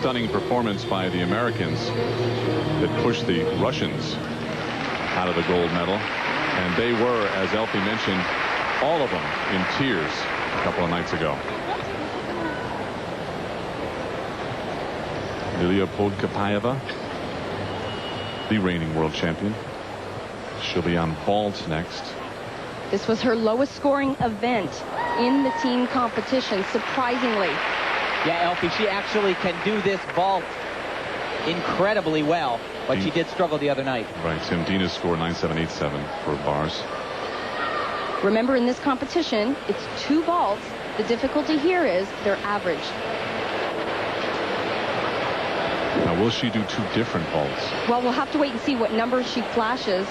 stunning performance by the Americans that pushed the Russians out of the gold medal. And they were, as Elfie mentioned, all of them in tears a couple of nights ago. Lilia Podkapayeva, the reigning world champion. She'll be on vault next. This was her lowest scoring event in the team competition, surprisingly. Yeah, Elfie, she actually can do this vault incredibly well, but she did struggle the other night. Right, Tim Dina's score 9.787 for bars. Remember, in this competition, it's 2 vaults. The difficulty here is they're average. Now, will she do 2 different vaults? Well, we'll have to wait and see what numbers she flashes.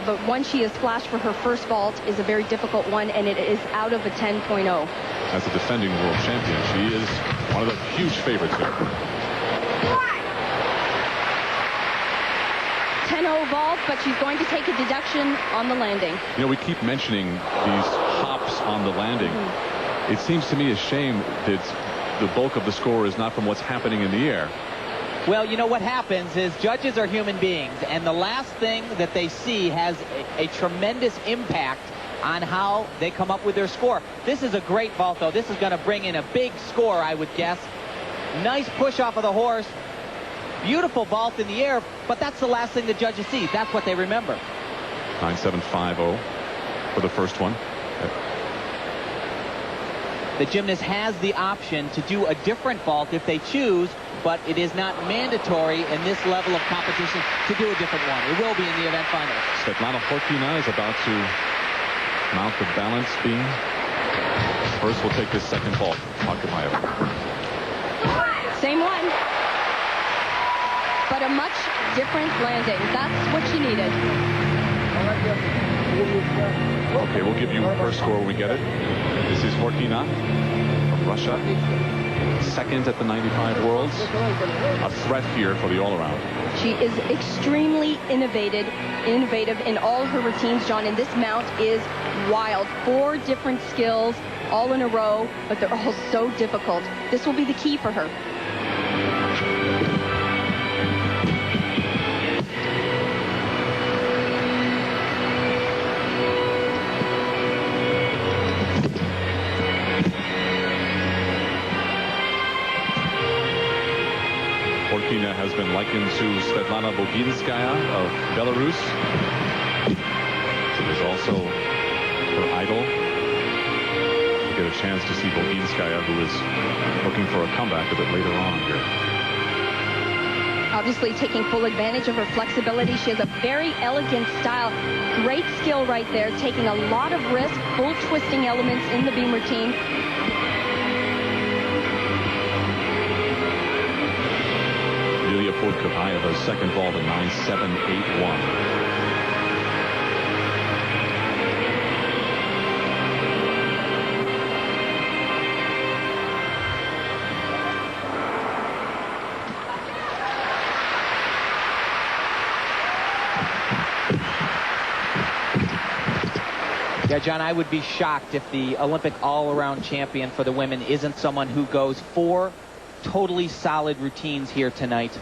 The one she has flashed for her first vault is a very difficult one, and it is out of a 10.0. As a defending world champion, she is one of the huge favorites here. 10.0 vault, but she's going to take a deduction on the landing. You know, we keep mentioning these hops on the landing. It seems to me a shame that the bulk of the score is not from what's happening in the air. Well, you know what happens is judges are human beings, and the last thing that they see has a tremendous impact on how they come up with their score. This is a great vault, though. This is going to bring in a big score, I would guess. Nice push off of the horse. Beautiful vault in the air, but that's the last thing the judges see. That's what they remember. 9.750 for the first one. The gymnast has the option to do a different vault if they choose, but it is not mandatory in this level of competition to do a different one. It will be in the event finals. Svetlana Khorkina is about to mount the balance beam. First, we'll take this second vault. Podkapayeva. Same one, but a much different landing. That's what she needed. Okay, we'll give you her score when we get it. This is Khorkina from Russia. Second at the 95 Worlds. A threat here for the all-around. She is extremely innovative in all her routines, John, and this mount is wild. 4 different skills all in a row, but they're all so difficult. This will be the key for her. Khorkina has been likened to Svetlana Boginskaya of Belarus. It is also her idol. We get a chance to see Boginskaya, who is looking for a comeback a bit later on here. Obviously taking full advantage of her flexibility. She has a very elegant style. Great skill right there, taking a lot of risk, full twisting elements in the beam routine. Lilia Podkapayeva's second vault at 9.781. Yeah, John, I would be shocked if the Olympic all-around champion for the women isn't someone who goes 4 totally solid routines here tonight.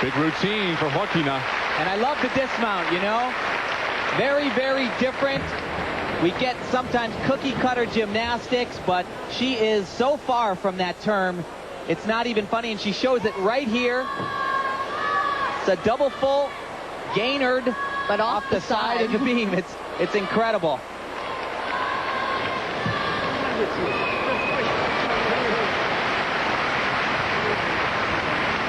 Big routine for Khorkina. And I love the dismount, you know. Very, very different. We get sometimes cookie-cutter gymnastics, but she is so far from that term. It's not even funny, and she shows it right here. It's a double full Gainard, but off the side of the beam. It's incredible.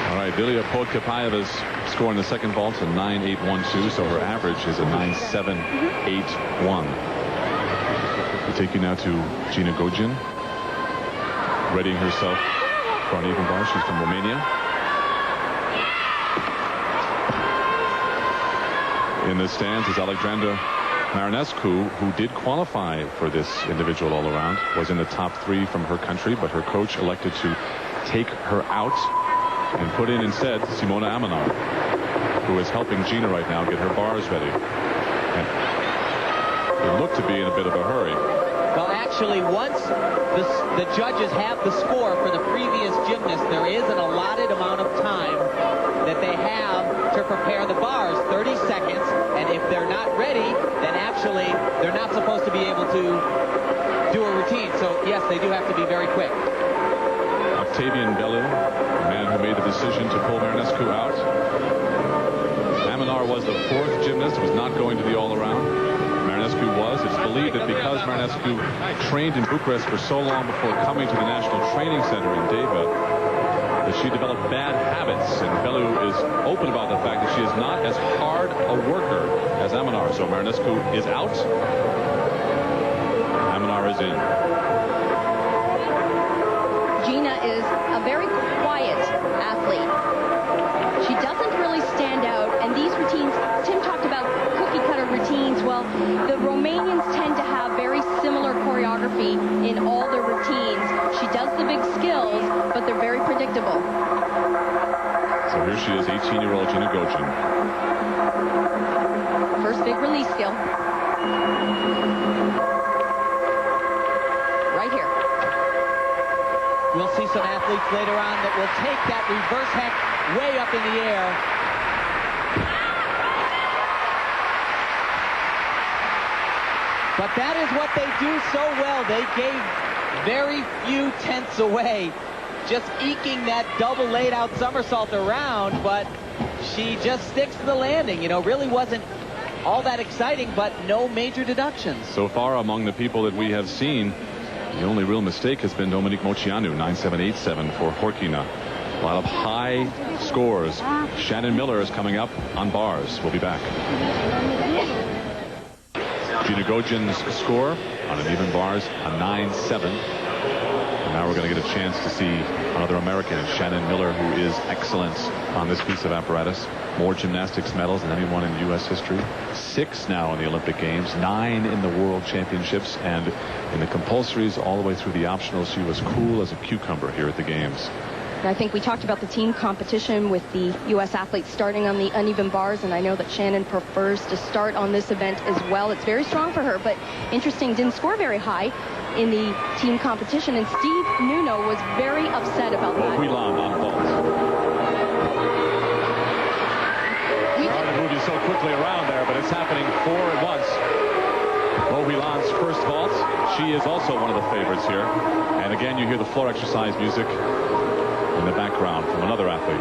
All right, Lilia Podkapayeva's score in the second vault is a 9.812, so her average is a 9.781. We'll take you now to Gina Gogin, readying herself for an even bar. She's from Romania. In the stands is Alexandra Marinescu, who did qualify for this individual all-around, was in the top 3 from her country, but her coach elected to take her out and put in instead Simona Amanar, who is helping Gina right now get her bars ready. And it looked to be in a bit of a hurry. Well, actually, once the judges have the score for the previous gymnast, there is an allotted amount of time that they have to prepare the bars, 30 seconds, and if they're not ready, then actually they're not supposed to be able to do a routine. So, yes, they do have to be very quick. Octavian Bellew, the man who made the decision to pull Marinescu out. Amanar was the fourth gymnast, was not going to the all-around. Marinescu was. It's believed that because Marinescu trained in Bucharest for so long before coming to the National Training Center in Deva, that she developed bad habits, and Bellew is open about the fact that she is not as hard a worker as Amanar. So Marinescu is out. Amanar is in. Gina is a very quiet athlete. She doesn't really stand out, and these routines, Tim talked about cookie-cutter routines. Well, the Romanians tend to have very similar choreography in all their routines. She does the big skills, but they're very predictable. So here she is, 18-year-old Gina Gogin. First big release skill. Right here. We'll see some athletes later on that will take that reverse hex way up in the air. But that is what they do so well. They gave very few tenths away, just eking that double laid out somersault around, but she just sticks to the landing. You know, really wasn't all that exciting, but no major deductions. So far, among the people that we have seen, the only real mistake has been Dominic Moceanu, 9.787 for Horkina. A lot of high scores. Shannon Miller is coming up on bars. We'll be back. Gina Gogin's score on uneven bars, a 9.7. And now we're going to get a chance to see another American, Shannon Miller, who is excellent on this piece of apparatus. More gymnastics medals than anyone in U.S. history. 6 now in the Olympic Games, 9 in the World Championships, and in the compulsories all the way through the optionals. She was cool as a cucumber here at the Games. I think we talked about the team competition with the U.S. athletes starting on the uneven bars, and I know that Shannon prefers to start on this event as well. It's very strong for her, but interesting, didn't score very high in the team competition, and Steve Nuno was very upset about that. Whelan on vault. Hard to move you so quickly around there, but it's happening 4 at once. Whelan's first vault. She is also one of the favorites here. And again, you hear the floor exercise music in the background from another athlete.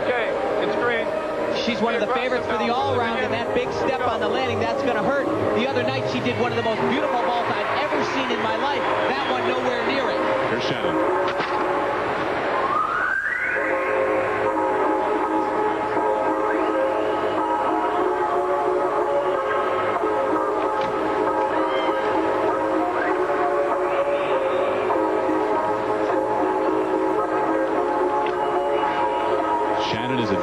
Okay, it's green. She's one of the favorites for the all-around, and that big step on the landing, that's going to hurt. The other night, she did one of the most beautiful vaults I've ever seen in my life. That one nowhere near it. Here's Shannon.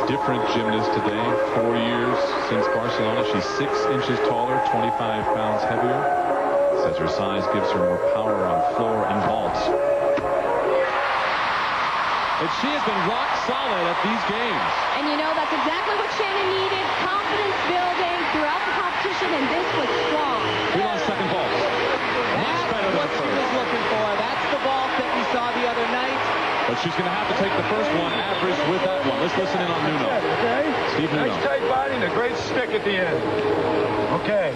Different gymnast today, 4 years since Barcelona. She's 6 inches taller, 25 pounds heavier. Says her size gives her more power on floor and vaults. And she has been rock solid at these games. And you know, that's exactly what Shannon needed. Confidence building throughout the competition, and this was strong. Whelan's second vault. Much better than That's what the she first. was looking for. That's the vault that we saw the other night. But she's going to have to take the first one average with that one. Let's listen in on Nuno. Okay. Steve Nuno. Nice tight body and a great stick at the end. Okay.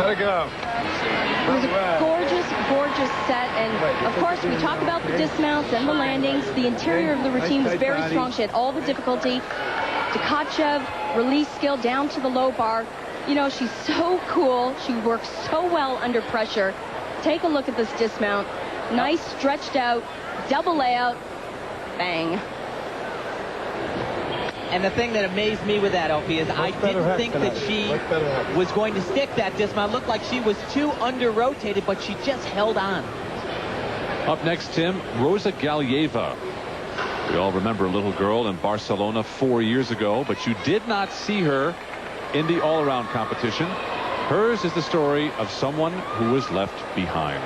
Let it go. It was a gorgeous, gorgeous set, and of course we talk about the dismounts and the landings. The interior of the routine was very strong. She had all the difficulty. Tkachev, release skill down to the low bar. You know, she's so cool. She works so well under pressure. Take a look at this dismount. Nice stretched out, double layout, bang. And the thing that amazed me with that, Opie, is I didn't think that she was going to stick that dismount. It looked like she was too under-rotated, but she just held on. Up next, Tim, Rosa Galieva. We all remember a little girl in Barcelona 4 years ago, but you did not see her in the all-around competition. Hers is the story of someone who was left behind.